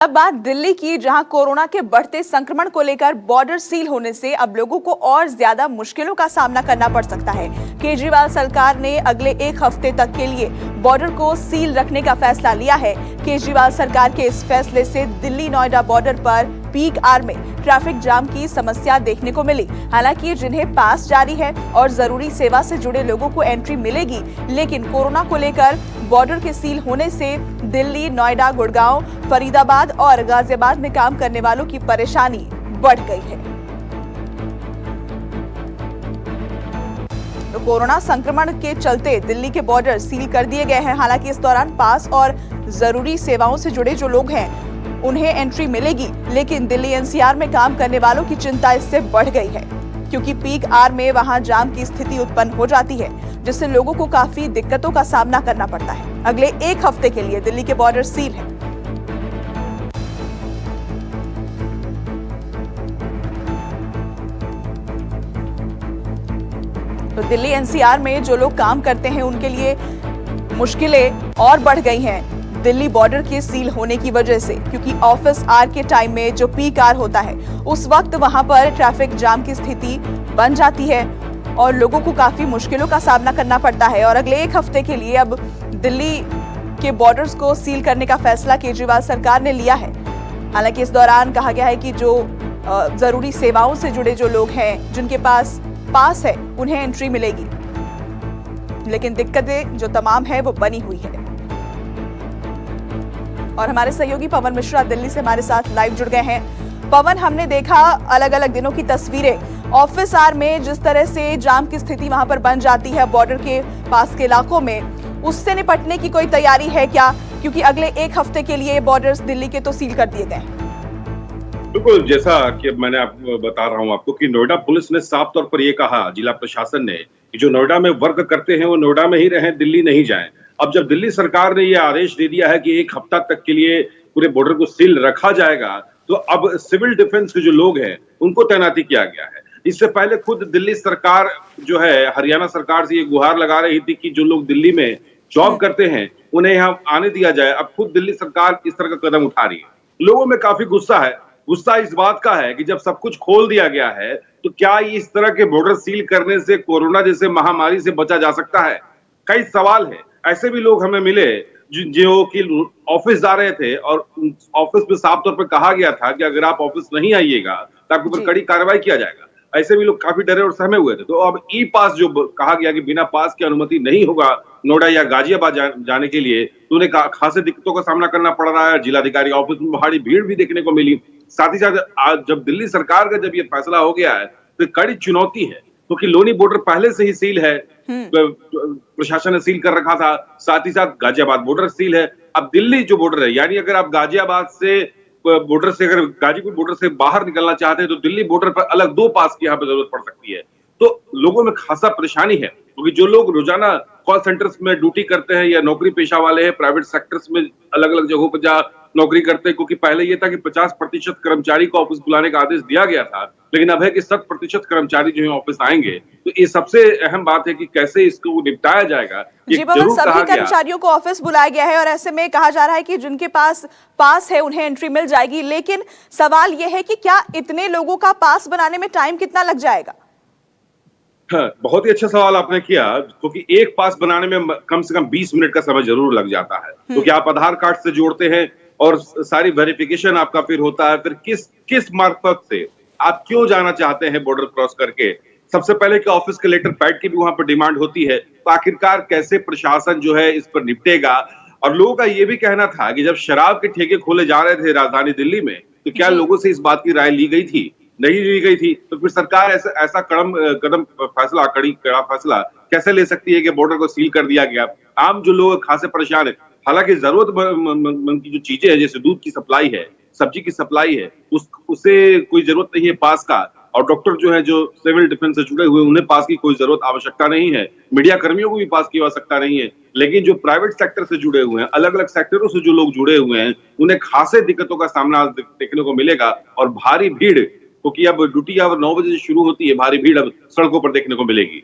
अब बात दिल्ली की, जहां कोरोना के बढ़ते संक्रमण को लेकर बॉर्डर सील होने से अब लोगों को और ज्यादा मुश्किलों का सामना करना पड़ सकता है। केजरीवाल सरकार ने अगले एक हफ्ते तक के लिए बॉर्डर को सील रखने का फैसला लिया है। केजरीवाल सरकार के इस फैसले से दिल्ली नोएडा बॉर्डर पर पीक आवर में ट्रैफिक जाम की समस्या देखने को मिली। हालांकि जिन्हें पास जारी है और जरूरी सेवा से जुड़े लोगों को एंट्री मिलेगी, लेकिन कोरोना को लेकर बॉर्डर के सील होने से दिल्ली, नोएडा, गुड़गांव, फरीदाबाद और गाजियाबाद में काम करने वालों की परेशानी बढ़ गई है। तो कोरोना संक्रमण के चलते दिल्ली के बॉर्डर सील कर दिए गए हैं। हालांकि इस दौरान पास और जरूरी सेवाओं से जुड़े जो लोग हैं उन्हें एंट्री मिलेगी, लेकिन दिल्ली एनसीआर में काम करने वालों की चिंता इससे बढ़ गई है, क्योंकि पीक आवर में वहां जाम की स्थिति उत्पन्न हो जाती है, जिससे लोगों को काफी दिक्कतों का सामना करना पड़ता है। अगले एक हफ्ते के लिए दिल्ली के बॉर्डर सील है। तो दिल्ली एनसीआर में जो लोग काम करते हैं उनके लिए मुश्किलें और बढ़ गई हैं दिल्ली बॉर्डर के सील होने की वजह से, क्योंकि ऑफिस आवर के टाइम में जो पीक आवर होता है उस वक्त वहां पर ट्रैफिक जाम की स्थिति बन जाती है और लोगों को काफी मुश्किलों का सामना करना पड़ता है। और अगले एक हफ्ते के लिए अब दिल्ली के बॉर्डर्स को सील करने का फैसला केजरीवाल सरकार ने लिया है। हालांकि इस दौरान कहा गया है कि जो जरूरी सेवाओं से जुड़े जो लोग हैं, जिनके पास है, उन्हें एंट्री मिलेगी, लेकिन दिक्कतें जो तमाम है वो बनी हुई है। और हमारे सहयोगी पवन मिश्रा दिल्ली से हमारे साथ लाइव जुड़ गए हैं। पवन, हमने देखा अलग अलग दिनों की तस्वीरें, ऑफिस आवर में जिस तरह से जाम की स्थिति वहां पर बन जाती है बॉर्डर के पास के इलाकों में, उससे निपटने की कोई तैयारी है क्या? क्योंकि अगले एक हफ्ते के लिए बॉर्डर्स दिल्ली के तो सील कर दिए गए हैं। बिल्कुल, जैसा कि मैंने आपको बता रहा हूं आपको कि नोएडा पुलिस ने साफ तौर पर यह कहा, जिला प्रशासन ने, कि जो नोएडा में वर्क करते हैं वो नोएडा में ही रहें, दिल्ली नहीं जाएं। अब जब दिल्ली सरकार ने यह आदेश दे दिया है कि एक हफ्ता तक के लिए पूरे बॉर्डर को सील रखा जाएगा, तो अब सिविल डिफेंस के जो लोग हैं उनको तैनाती किया गया है। इससे पहले खुद दिल्ली सरकार जो है हरियाणा सरकार से ये गुहार लगा रही थी कि जो लोग दिल्ली में जॉब करते हैं उन्हें यहाँ आने दिया जाए। अब खुद दिल्ली सरकार इस तरह का कदम उठा रही है। लोगों में काफी गुस्सा है। गुस्सा इस बात का है कि जब सब कुछ खोल दिया गया है तो क्या इस तरह के बॉर्डर सील करने से कोरोना जैसे महामारी से बचा जा सकता है? कई सवाल है। ऐसे भी लोग हमें मिले जो कि ऑफिस जा रहे थे और ऑफिस में साफ तौर पर कहा गया था कि अगर आप ऑफिस नहीं आइएगा तो आपके ऊपर कड़ी कार्रवाई किया जाएगा। ऐसे भी लोग काफी डरे और सहमे हुए थे। तो अब ई पास जो कहा गया कि बिना पास की अनुमति नहीं होगा नोएडा या गाजियाबाद जाने के लिए, तो उन्हें खासे दिक्कतों का सामना करना पड़ रहा है। जिलाधिकारी ऑफिस में भारी भीड़ भी देखने को मिली। साथ ही साथ आज जब दिल्ली सरकार का जब ये फैसला हो गया है तो कड़ी चुनौती है, क्योंकि लोनी बॉर्डर पहले से ही सील है, प्रशासन ने सील कर रखा था। साथ ही साथ गाजियाबाद बॉर्डर सील है। अब दिल्ली जो बॉर्डर है, यानी अगर आप गाजियाबाद से बॉर्डर से अगर गाजीपुर बॉर्डर से बाहर निकलना चाहते हैं तो दिल्ली बॉर्डर पर अलग 2 पास की यहाँ पे जरूरत पड़ सकती है। तो लोगों में खासा परेशानी है, क्योंकि जो लोग रोजाना कॉल सेंटर्स में ड्यूटी करते हैं या नौकरी पेशा वाले हैं, प्राइवेट सेक्टर्स में अलग अलग जगहों पर जा नौकरी करते हैं, क्योंकि पहले ये था कि 50% कर्मचारी को ऑफिस बुलाने का आदेश दिया गया था, लेकिन अब है कि 100% कर्मचारी जो है ऑफिस आएंगे। तो ये सबसे अहम बात है कि कैसे इसको निपटाया जाएगा। जी बाबा, सभी कर्मचारियों को ऑफिस बुलाया गया है और ऐसे में कहा जा रहा है कि जिनके पास है उन्हें एंट्री मिल जाएगी, लेकिन सवाल यह है कि क्या इतने लोगों का पास बनाने में टाइम कितना लग जाएगा? हाँ, बहुत ही अच्छा सवाल आपने किया, क्योंकि एक पास बनाने में कम से कम 20 मिनट का समय जरूर लग जाता है। क्योंकि आप आधार कार्ड से जोड़ते हैं और सारी वेरिफिकेशन आपका फिर होता है, फिर किस मार्फत से आप क्यों जाना चाहते हैं बॉर्डर क्रॉस करके। सबसे पहले कि ऑफिस के लेटर पैड की भी वहां पर डिमांड होती है। तो आखिरकार कैसे प्रशासन जो है इस पर निपटेगा। और लोगों का यह भी कहना था कि जब शराब के ठेके खोले जा रहे थे राजधानी दिल्ली में, तो क्या लोगों से इस बात की राय ली गई थी? नहीं ली गई थी। तो फिर सरकार ऐसा कड़ा फैसला कैसे ले सकती है कि बॉर्डर को सील कर दिया गया। आम जो लोग खासे परेशान है। हालांकि जरूरतमंद की जो चीजें हैं, जैसे दूध की सप्लाई है, सब्जी की सप्लाई है, उससे कोई जरूरत नहीं है पास का। और डॉक्टर जो है, जो सिविल डिफेंस से जुड़े हुए, उन्हें पास की कोई जरूरत आवश्यकता नहीं है। मीडिया कर्मियों को भी पास की आवश्यकता नहीं है। लेकिन जो प्राइवेट सेक्टर से जुड़े हुए हैं, अलग अलग सेक्टरों से जो लोग जुड़े हुए हैं, उन्हें खासे दिक्कतों का सामना देखने को मिलेगा। और भारी भीड़, क्योंकि अब ड्यूटी आवर 9 बजे से शुरू होती है, भारी भीड़ अब सड़कों पर देखने को मिलेगी।